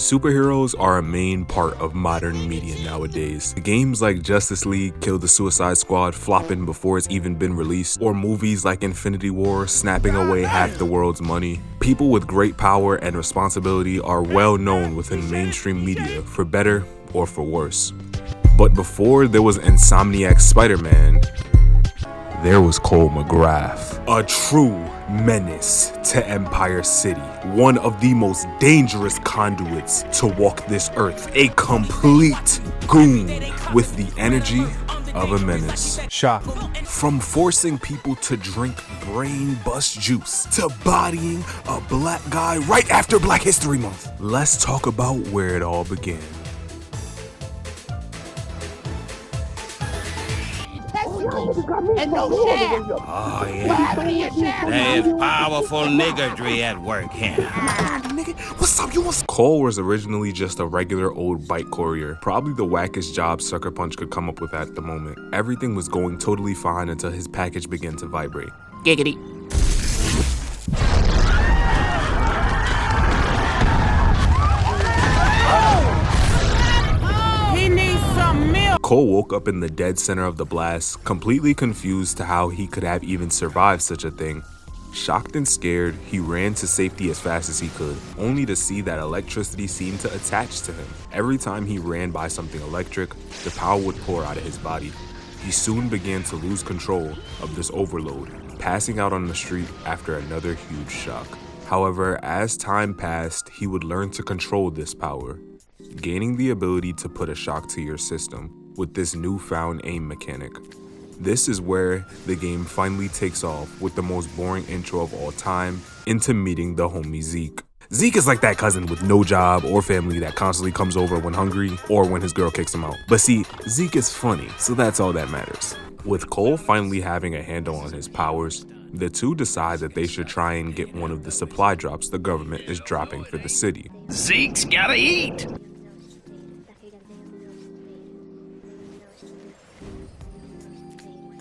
Superheroes are a main part of modern media nowadays. Games like Justice League Kill the Suicide Squad flopping before it's even been released, or movies like Infinity War snapping away half the world's money. People with great power and responsibility are well known within mainstream media, for better or for worse. But before there was Insomniac's Spider-Man, there was Cole MacGrath, a true menace to Empire City, one of the most dangerous conduits to walk this earth, a complete goon with the energy of a menace. Shock. From forcing people to drink brain bust juice to bodying a black guy right after Black History Month. Let's talk about where it all began. And no share. Oh yeah, there is powerful niggardry at work here. Nigga, what's up? Cole was originally just a regular old bike courier, probably the wackest job Sucker Punch could come up with at the moment. Everything was going totally fine until his package began to vibrate. Giggity. Cole woke up in the dead center of the blast, completely confused to how he could have even survived such a thing. Shocked and scared, he ran to safety as fast as he could, only to see that electricity seemed to attach to him. Every time he ran by something electric, the power would pour out of his body. He soon began to lose control of this overload, passing out on the street after another huge shock. However, as time passed, he would learn to control this power, gaining the ability to put a shock to your system with this newfound aim mechanic. This is where the game finally takes off with the most boring intro of all time into meeting the homie Zeke. Zeke is like that cousin with no job or family that constantly comes over when hungry or when his girl kicks him out. But see, Zeke is funny, so that's all that matters. With Cole finally having a handle on his powers, the two decide that they should try and get one of the supply drops the government is dropping for the city. Zeke's gotta eat.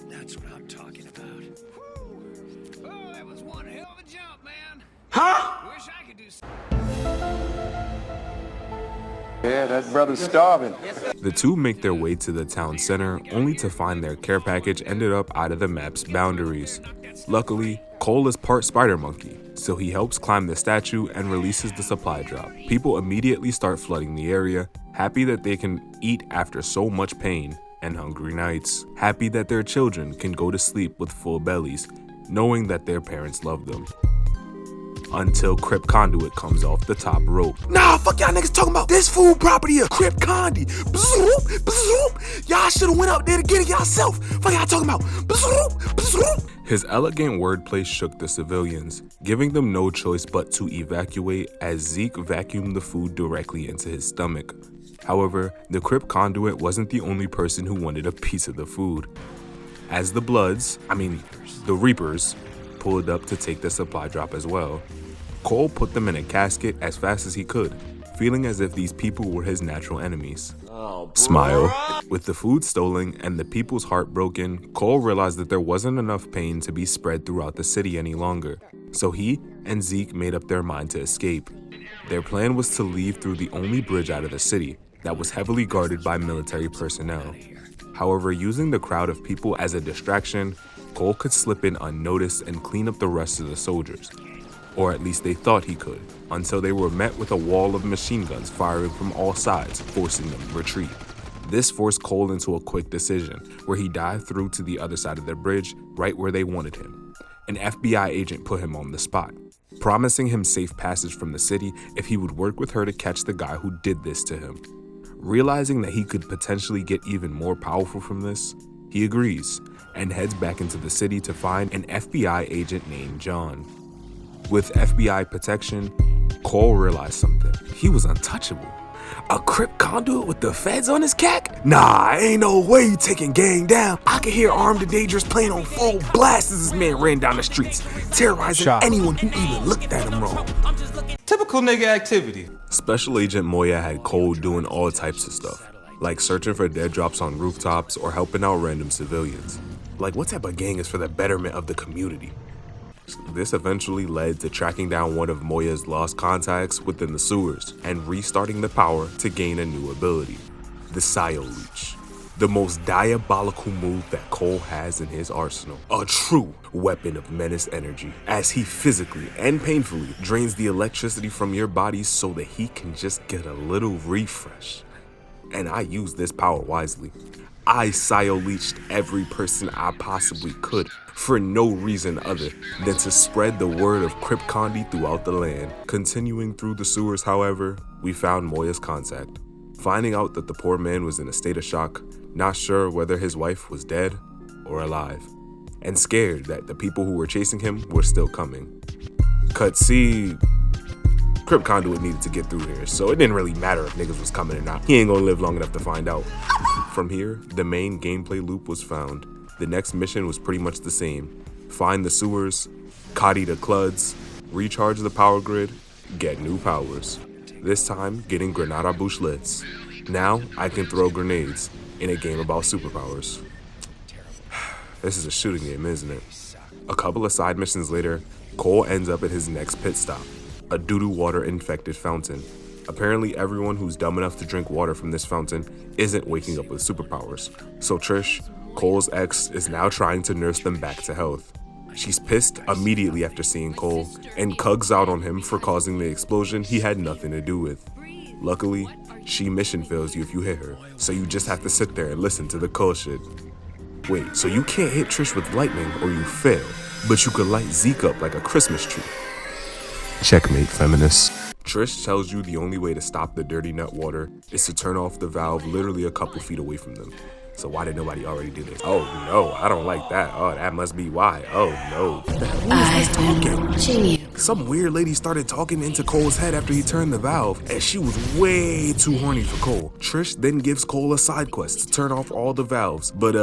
That's what I'm talking about. Whew. Oh, that was one hell of a jump, man. Huh? Wish I could do Yeah, that brother's starving. The two make their way to the town center, only to find their care package ended up out of the map's boundaries. Luckily, Cole is part spider monkey, so he helps climb the statue and releases the supply drop. People immediately start flooding the area, happy that they can eat after so much pain and hungry nights, happy that their children can go to sleep with full bellies, knowing that their parents love them. Until Crip Conduit comes off the top rope. Nah, fuck y'all niggas talking about this food property of Crip Condi. Bzoop, bzoop. Y'all should've went up there to get it yourself. Fuck y'all talking about. Bzoop, bzoop. His elegant wordplay shook the civilians, giving them no choice but to evacuate as Zeke vacuumed the food directly into his stomach. However, the Crip Conduit wasn't the only person who wanted a piece of the food. As the the Reapers, pulled up to take the supply drop as well, Cole put them in a casket as fast as he could, feeling as if these people were his natural enemies. Smile. With the food stolen and the people's heart broken, Cole realized that there wasn't enough pain to be spread throughout the city any longer, so he and Zeke made up their mind to escape. Their plan was to leave through the only bridge out of the city that was heavily guarded by military personnel. However, using the crowd of people as a distraction, Cole could slip in unnoticed and clean up the rest of the soldiers. Or at least they thought he could, until they were met with a wall of machine guns firing from all sides, forcing them to retreat. This forced Cole into a quick decision, where he dived through to the other side of the bridge, right where they wanted him. An FBI agent put him on the spot, promising him safe passage from the city if he would work with her to catch the guy who did this to him. Realizing that he could potentially get even more powerful from this, he agrees and heads back into the city to find an FBI agent named John. With FBI protection, Cole realized something. He was untouchable. A Crip Conduit with the feds on his cack? Nah, ain't no way you taking gang down. I could hear Armed and Dangerous playing on full blast as this man ran down the streets, terrorizing anyone who even looked at him wrong. Typical nigga activity. Special Agent Moya had Cole doing all types of stuff, like searching for dead drops on rooftops or helping out random civilians. Like, what type of gang is for the betterment of the community? This eventually led to tracking down one of Moya's lost contacts within the sewers and restarting the power to gain a new ability, the Sio Leech. The most diabolical move that Cole has in his arsenal. A true weapon of menace energy, as he physically and painfully drains the electricity from your body so that he can just get a little refresh. And I use this power wisely. I Sio Leeched every person I possibly could for no reason other than to spread the word of Conduit throughout the land. Continuing through the sewers, however, we found Moya's contact. Finding out that the poor man was in a state of shock, not sure whether his wife was dead or alive, and scared that the people who were chasing him were still coming. See, Conduit needed to get through here, so it didn't really matter if niggas was coming or not. He ain't gonna live long enough to find out. From here, the main gameplay loop was found. The next mission was pretty much the same. Find the sewers, Coddy the Cluds, recharge the power grid, get new powers. This time, getting Granada Bouchlets. Now, I can throw grenades in a game about superpowers. This is a shooting game, isn't it? A couple of side missions later, Cole ends up at his next pit stop, a doo-doo water infected fountain. Apparently everyone who's dumb enough to drink water from this fountain isn't waking up with superpowers. So Trish, Cole's ex, is now trying to nurse them back to health. She's pissed immediately after seeing Cole and cugs out on him for causing the explosion he had nothing to do with. Luckily, she mission fails you if you hit her, so you just have to sit there and listen to the Cole shit. Wait, so you can't hit Trish with lightning or you fail, but you could light Zeke up like a Christmas tree. Checkmate, feminists. Trish tells you the only way to stop the dirty nut water is to turn off the valve literally a couple feet away from them. So why did nobody already do this? Oh no, I don't like that. Oh, that must be why. Oh no. Who is this talking? Some weird lady started talking into Cole's head after he turned the valve, and she was way too horny for Cole. Trish then gives Cole a side quest to turn off all the valves, but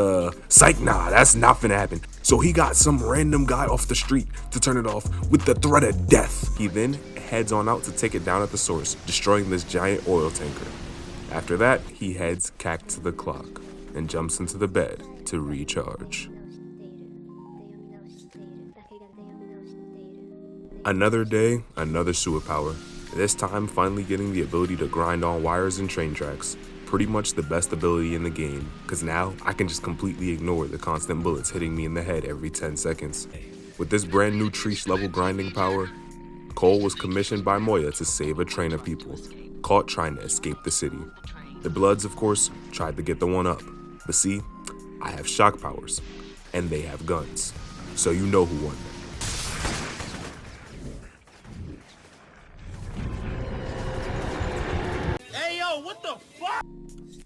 psych, nah, that's not finna happen. So he got some random guy off the street to turn it off with the threat of death. He then heads on out to take it down at the source, destroying this giant oil tanker. After that, he heads cack to the clock and jumps into the bed to recharge. Another day, another sewer power. This time finally getting the ability to grind on wires and train tracks. Pretty much the best ability in the game, cause now I can just completely ignore the constant bullets hitting me in the head every 10 seconds. With this brand new Trish level grinding power, Cole was commissioned by Moya to save a train of people caught trying to escape the city. The Bloods, of course, tried to get the one up. But see, I have shock powers, and they have guns, so you know who won. Hey yo, what the fuck?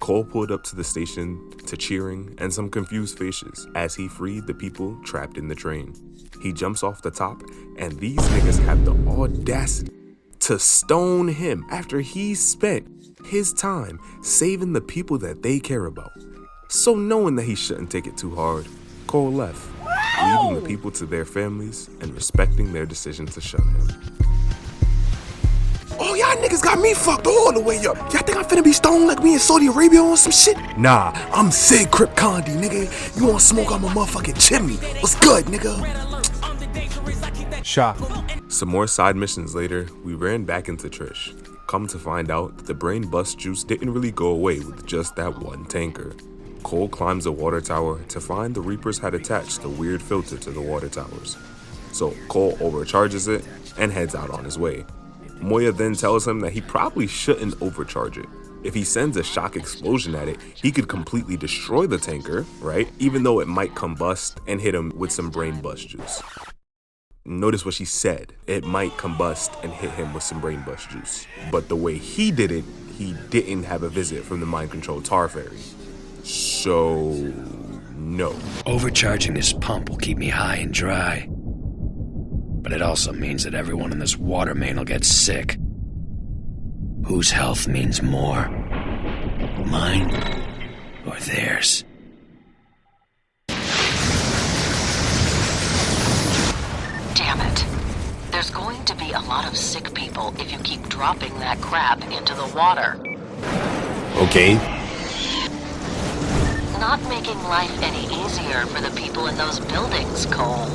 Cole pulled up to the station to cheering and some confused faces as he freed the people trapped in the train. He jumps off the top, and these niggas have the audacity to stone him after he spent his time saving the people that they care about. So knowing that he shouldn't take it too hard, Cole left, leaving the people to their families and respecting their decision to shun him. Oh, y'all niggas got me fucked all the way up. Y'all think I'm finna be stoned like we in Saudi Arabia on some shit? Nah, I'm Sid Crip Condi, nigga. You want smoke on my motherfucking chimney? What's good, nigga? Shock. Some more side missions later, we ran back into Trish. Come to find out that the brain bust juice didn't really go away with just that one tanker. Cole climbs a water tower to find the Reapers had attached a weird filter to the water towers. So Cole overcharges it and heads out on his way. Moya then tells him that he probably shouldn't overcharge it. If he sends a shock explosion at it, he could completely destroy the tanker, right? Even though it might combust and hit him with some brain bust juice. Notice what she said. It might combust and hit him with some brain bust juice. But the way he did it, he didn't have a visit from the mind control tar fairy. So, no. Overcharging this pump will keep me high and dry. But it also means that everyone in this water main will get sick. Whose health means more? Mine or theirs? Damn it. There's going to be a lot of sick people if you keep dropping that crap into the water. Okay. Not making life any easier for the people in those buildings, Cole.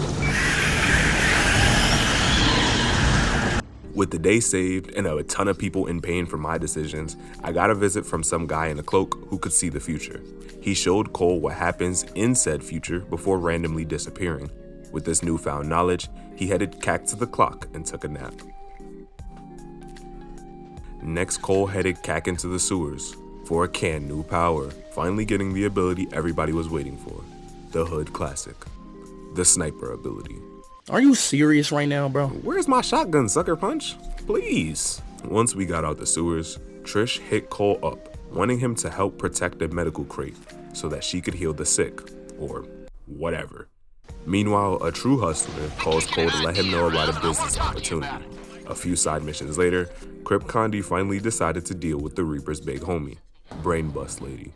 With the day saved and a ton of people in pain for my decisions, I got a visit from some guy in a cloak who could see the future. He showed Cole what happens in said future before randomly disappearing. With this newfound knowledge, he headed cack to the clock and took a nap. Next, Cole headed cack into the sewers for a can new power, finally getting the ability everybody was waiting for, the Hood Classic, the sniper ability. Are you serious right now, bro? Where's my shotgun, sucker punch? Please. Once we got out the sewers, Trish hit Cole up, wanting him to help protect the medical crate so that she could heal the sick, or whatever. Meanwhile, a true hustler calls Cole to let him know about a business opportunity. A few side missions later, Conduit finally decided to deal with the Reaper's big homie, Brain Bust Lady.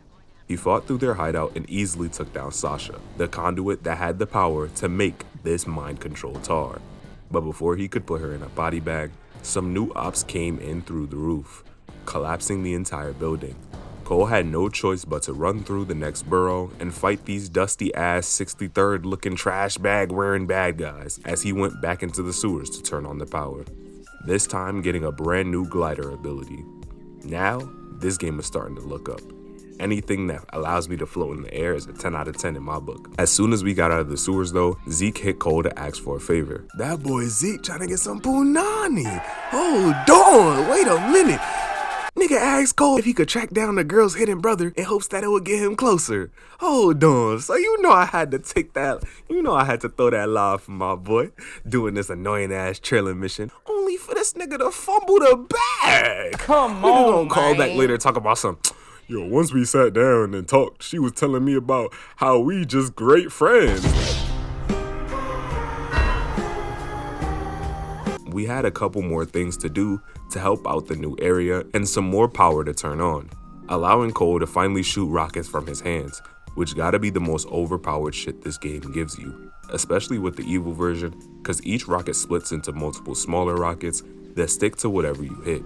He fought through their hideout and easily took down Sasha, the conduit that had the power to make this mind control tar. But before he could put her in a body bag, some new ops came in through the roof, collapsing the entire building. Cole had no choice but to run through the next borough and fight these dusty ass 63rd looking trash bag wearing bad guys as he went back into the sewers to turn on the power. This time getting a brand new glider ability. Now, this game is starting to look up. Anything that allows me to float in the air is a 10 out of 10 in my book. As soon as we got out of the sewers though, Zeke hit Cole to ask for a favor. That boy Zeke trying to get some punani. Hold on, wait a minute. Nigga asked Cole if he could track down the girl's hidden brother in hopes that it would get him closer. Hold on, so I had to take that, I had to throw that lob for my boy, doing this annoying ass trailing mission, only for this nigga to fumble the bag. Come Nigga on, gonna call man. back later talk about some, yo, once we sat down and talked, she was telling me about how we just great friends. We had a couple more things to do to help out the new area and some more power to turn on, allowing Cole to finally shoot rockets from his hands, which gotta be the most overpowered shit this game gives you, especially with the evil version, cause each rocket splits into multiple smaller rockets that stick to whatever you hit.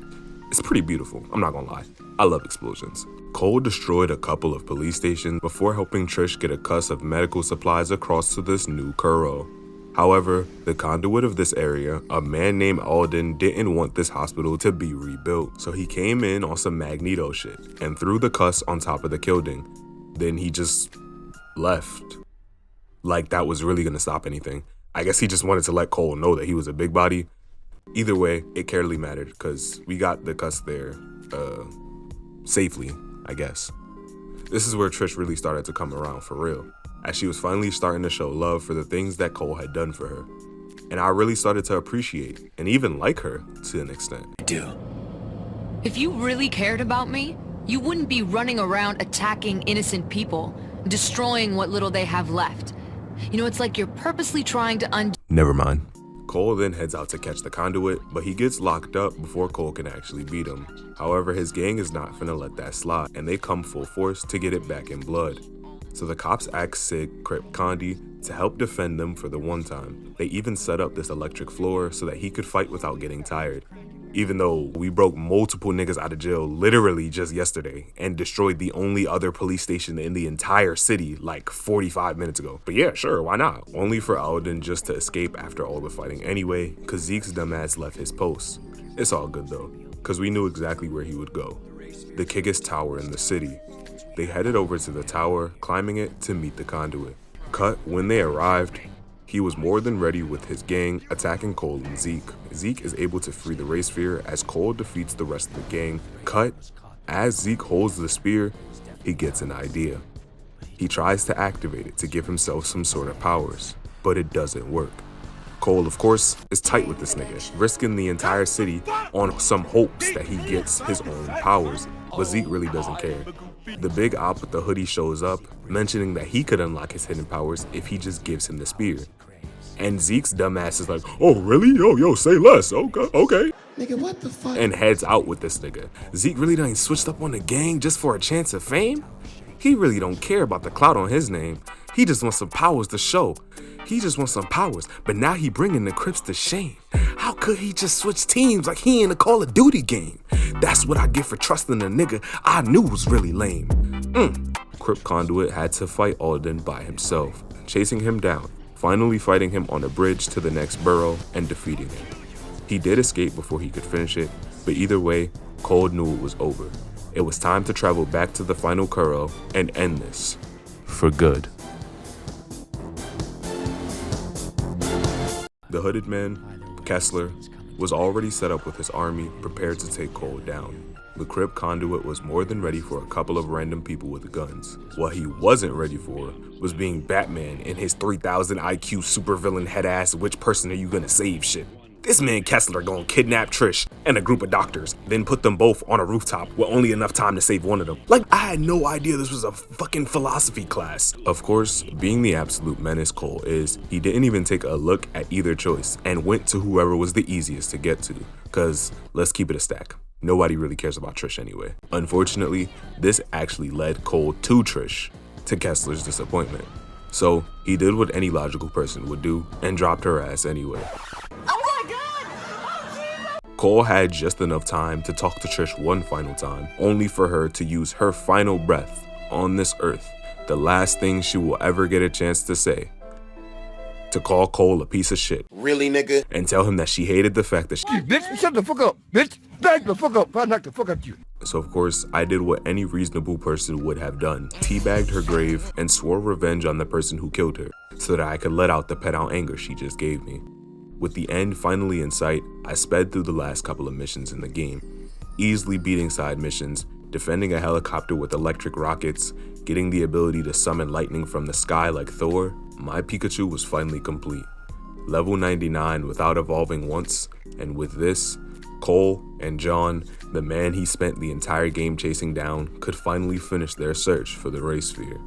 It's pretty beautiful, I'm not gonna lie. I love explosions. Cole destroyed a couple of police stations before helping Trish get a cuss of medical supplies across to this new Kuro. However, the conduit of this area, a man named Alden, didn't want this hospital to be rebuilt, so he came in on some Magneto shit and threw the cuss on top of the building. Then he just left. Like that was really gonna stop anything. I guess he just wanted to let Cole know that he was a big body. Either way, it barely mattered because we got the cuss there safely, I guess. This is where Trish really started to come around for real, as she was finally starting to show love for the things that Cole had done for her. And I really started to appreciate and even like her to an extent. I do. If you really cared about me, you wouldn't be running around attacking innocent people, destroying what little they have left. It's like you're purposely trying to undo. Never mind. Cole then heads out to catch the conduit, but he gets locked up before Cole can actually beat him. However, his gang is not finna let that slide, and they come full force to get it back in blood. So the cops ask Sig Conduit to help defend them for the one time. They even set up this electric floor so that he could fight without getting tired. Even though we broke multiple niggas out of jail literally just yesterday and destroyed the only other police station in the entire city like 45 minutes ago. But yeah, sure, why not? Only for Alden just to escape after all the fighting anyway, cause Zeke's dumbass left his post. It's all good though, cause we knew exactly where he would go. The biggest tower in the city. They headed over to the tower, climbing it to meet the conduit. Cut when they arrived, he was more than ready with his gang attacking Cole and Zeke. Zeke is able to free the ray sphere as Cole defeats the rest of the gang. Cut, as Zeke holds the spear, he gets an idea. He tries to activate it to give himself some sort of powers, but it doesn't work. Cole, of course, is tight with this nigga, risking the entire city on some hopes that he gets his own powers, but Zeke really doesn't care. The big op with the hoodie shows up, mentioning that he could unlock his hidden powers if he just gives him the spear. And Zeke's dumbass is like, oh really? Yo, say less, okay. Nigga, what the fuck? And heads out with this nigga. Zeke really done switched up on the gang just for a chance of fame? He really don't care about the clout on his name. He just wants some powers to show. He just wants some powers, but now he bringing the Crips to shame. How could he just switch teams like he in a Call of Duty game? That's what I get for trusting a nigga I knew was really lame. Crip Conduit had to fight Alden by himself, chasing him down, finally fighting him on a bridge to the next borough and defeating him. He did escape before he could finish it, but either way, Cole knew it was over. It was time to travel back to the final Kuro and end this for good. The hooded man, Kessler, was already set up with his army prepared to take Cole down. The Crypt Conduit was more than ready for a couple of random people with guns. What he wasn't ready for was being Batman in his 3000 IQ supervillain head-ass which person are you gonna save shit. This man Kessler gonna kidnap Trish and a group of doctors, then put them both on a rooftop with only enough time to save one of them. Like, I had no idea this was a fucking philosophy class. Of course, being the absolute menace Cole is, he didn't even take a look at either choice and went to whoever was the easiest to get to, cause let's keep it a stack. Nobody really cares about Trish anyway. Unfortunately, this actually led Cole to Trish, to Kessler's disappointment. So he did what any logical person would do and dropped her ass anyway. Cole had just enough time to talk to Trish one final time, only for her to use her final breath on this earth, the last thing she will ever get a chance to say, to call Cole a piece of shit. Really, nigga? And tell him that she hated the fact that she— Bitch, shut the fuck up, bitch! Back the fuck up, I knock the fuck out you. So of course, I did what any reasonable person would have done, teabagged her grave and swore revenge on the person who killed her, so that I could let out the pet out anger she just gave me. With the end finally in sight, I sped through the last couple of missions in the game, easily beating side missions, defending a helicopter with electric rockets, getting the ability to summon lightning from the sky like Thor. My Pikachu was finally complete. Level 99 without evolving once, and with this, Cole and John, the man he spent the entire game chasing down, could finally finish their search for the Ray Sphere.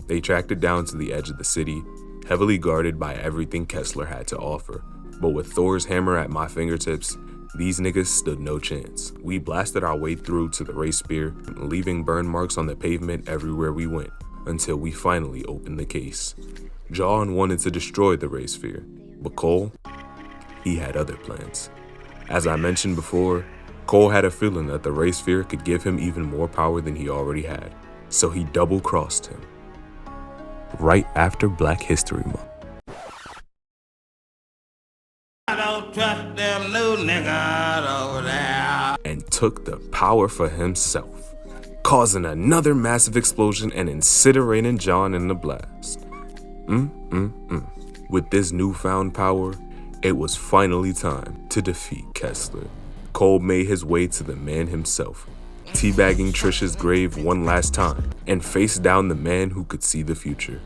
They tracked it down to the edge of the city, heavily guarded by everything Kessler had to offer. But with Thor's hammer at my fingertips, these niggas stood no chance. We blasted our way through to the Ray Sphere, leaving burn marks on the pavement everywhere we went, until we finally opened the case. John wanted to destroy the Ray Sphere, but Cole, he had other plans. As I mentioned before, Cole had a feeling that the Ray Sphere could give him even more power than he already had, so he double-crossed him. Right after Black History Month. Trust them new niggas over there. And took the power for himself, causing another massive explosion and incinerating John in the blast. With this newfound power, it was finally time to defeat Kessler. Cole made his way to the man himself, teabagging Trish's grave one last time, and faced down the man who could see the future.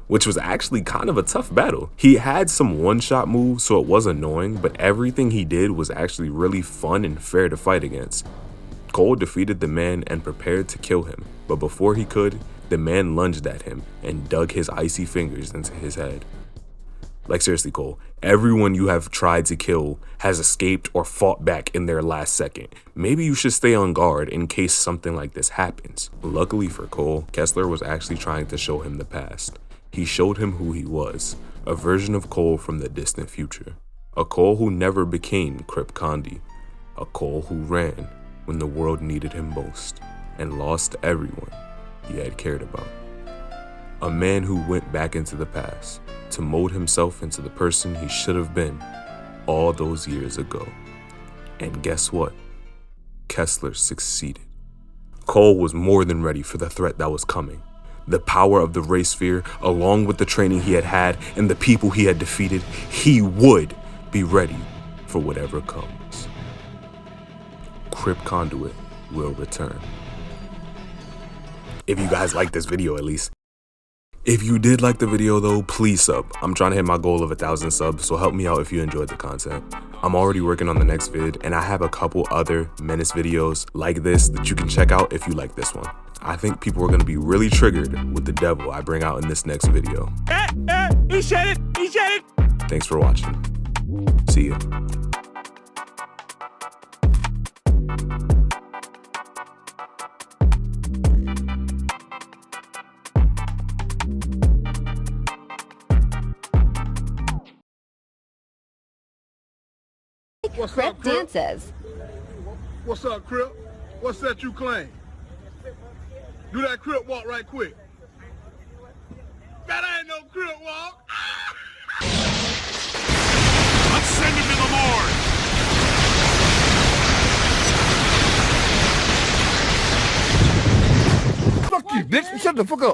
Which was actually kind of a tough battle. He had some one-shot moves, so it was annoying, but everything he did was actually really fun and fair to fight against. Cole defeated the man and prepared to kill him, but before he could, the man lunged at him and dug his icy fingers into his head. Like seriously, Cole, everyone you have tried to kill has escaped or fought back in their last second. Maybe you should stay on guard in case something like this happens. Luckily for Cole, Kessler was actually trying to show him the past. He showed him who he was, a version of Cole from the distant future. A Cole who never became Crypt Condi. A Cole who ran when the world needed him most and lost everyone he had cared about. A man who went back into the past to mold himself into the person he should have been all those years ago. And guess what? Kessler succeeded. Cole was more than ready for the threat that was coming. The power of the Ray Sphere, along with the training he had had and the people he had defeated, he would be ready for whatever comes. Crypt Conduit will return. If you guys liked this video at least. If you did like the video though, please sub. I'm trying to hit my goal of 1,000 subs, so help me out if you enjoyed the content. I'm already working on the next vid, and I have a couple other menace videos like this that you can check out if you like this one. I think people are gonna be really triggered with the devil I bring out in this next video. He said it! He said it! Thanks for watching. See ya. What's up, Crip? Dances. What's up, Crip? What's that you claim? Do that Crip walk right quick. That ain't no Crip walk. Let's send him to the morgue. you, bitch. Shut the fuck up.